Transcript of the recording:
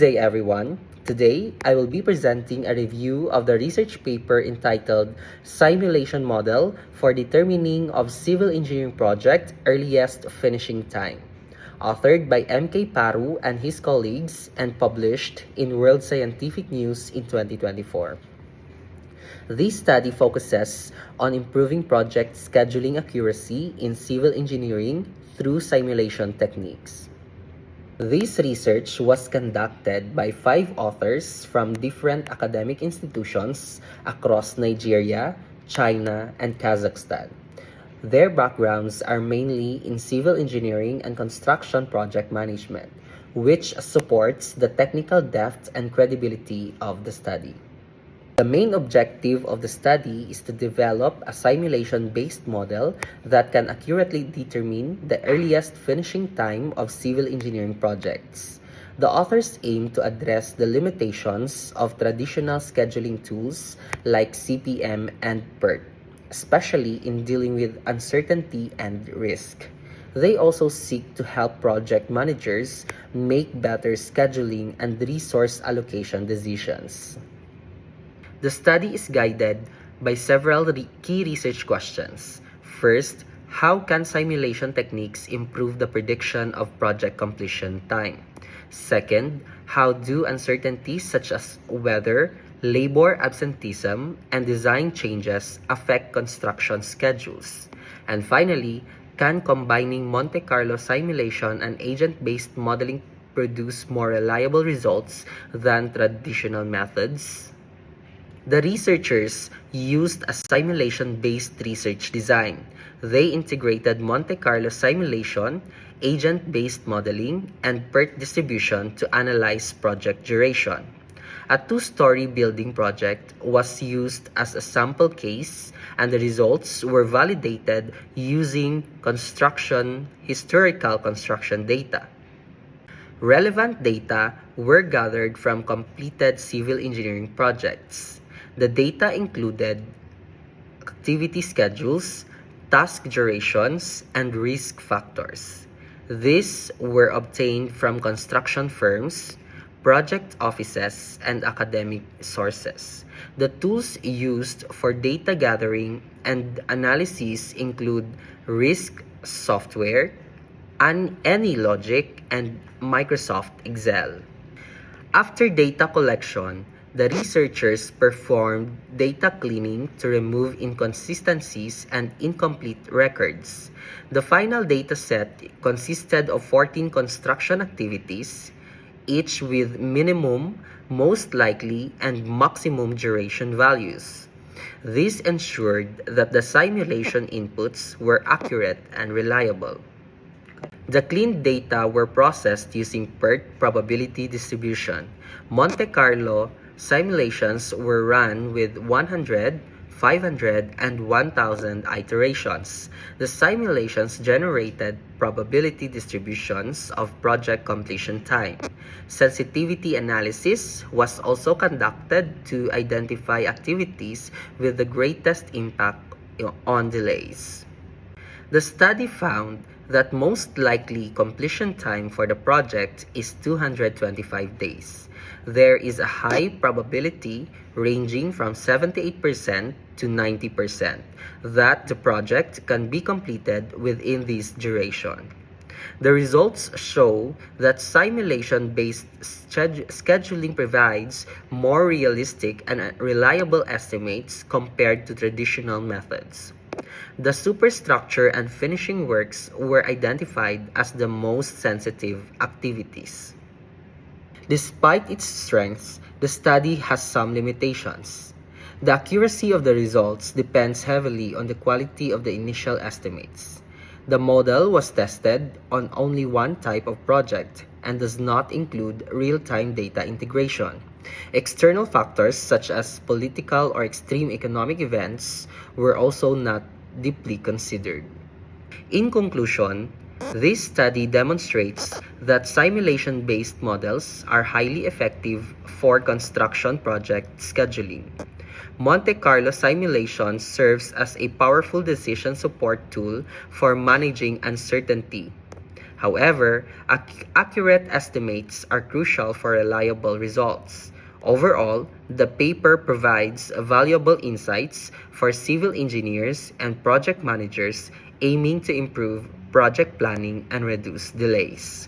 day, everyone. Today, I will be presenting a review of the research paper entitled Simulation Model for Determining of Civil Engineering Project Earliest Finishing Time, authored by M.K. Paru and his colleagues and published in World Scientific News in 2024. This study focuses on improving project scheduling accuracy in civil engineering through simulation techniques. This research was conducted by 5 authors from different academic institutions across Nigeria, China, and Kazakhstan. Their backgrounds are mainly in civil engineering and construction project management, which supports the technical depth and credibility of the study. The main objective of the study is to develop a simulation-based model that can accurately determine the earliest finishing time of civil engineering projects. The authors aim to address the limitations of traditional scheduling tools like CPM and PERT, especially in dealing with uncertainty and risk. They also seek to help project managers make better scheduling and resource allocation decisions. The study is guided by several key research questions. First, how can simulation techniques improve the prediction of project completion time? Second, how do uncertainties such as weather, labor absenteeism, and design changes affect construction schedules? And finally, can combining Monte Carlo simulation and agent-based modeling produce more reliable results than traditional methods? The researchers used a simulation-based research design. They integrated Monte Carlo simulation, agent-based modeling, and PERT distribution to analyze project duration. A 2-story building project was used as a sample case, and the results were validated using historical construction data. Relevant data were gathered from completed civil engineering projects. The data included activity schedules, task durations, and risk factors. These were obtained from construction firms, project offices, and academic sources. The tools used for data gathering and analysis include RISC software, AnyLogic, and Microsoft Excel. After data collection, the researchers performed data cleaning to remove inconsistencies and incomplete records. The final data set consisted of 14 construction activities, each with minimum, most likely, and maximum duration values. This ensured that the simulation inputs were accurate and reliable. The cleaned data were processed using PERT probability distribution. Monte Carlo simulations were run with 100, 500, and 1,000 iterations. The simulations generated probability distributions of project completion time. Sensitivity analysis was also conducted to identify activities with the greatest impact on delays. The study found that most likely completion time for the project is 225 days. There is a high probability ranging from 78% to 90% that the project can be completed within this duration. The results show that simulation-based scheduling provides more realistic and reliable estimates compared to traditional methods. The superstructure and finishing works were identified as the most sensitive activities. Despite its strengths, the study has some limitations. The accuracy of the results depends heavily on the quality of the initial estimates. The model was tested on only one type of project and does not include real-time data integration. External factors such as political or extreme economic events were also not deeply considered. In conclusion, this study demonstrates that simulation-based models are highly effective for construction project scheduling. Monte Carlo simulation serves as a powerful decision support tool for managing uncertainty. However, accurate estimates are crucial for reliable results. Overall, the paper provides valuable insights for civil engineers and project managers aiming to improve project planning and reduce delays.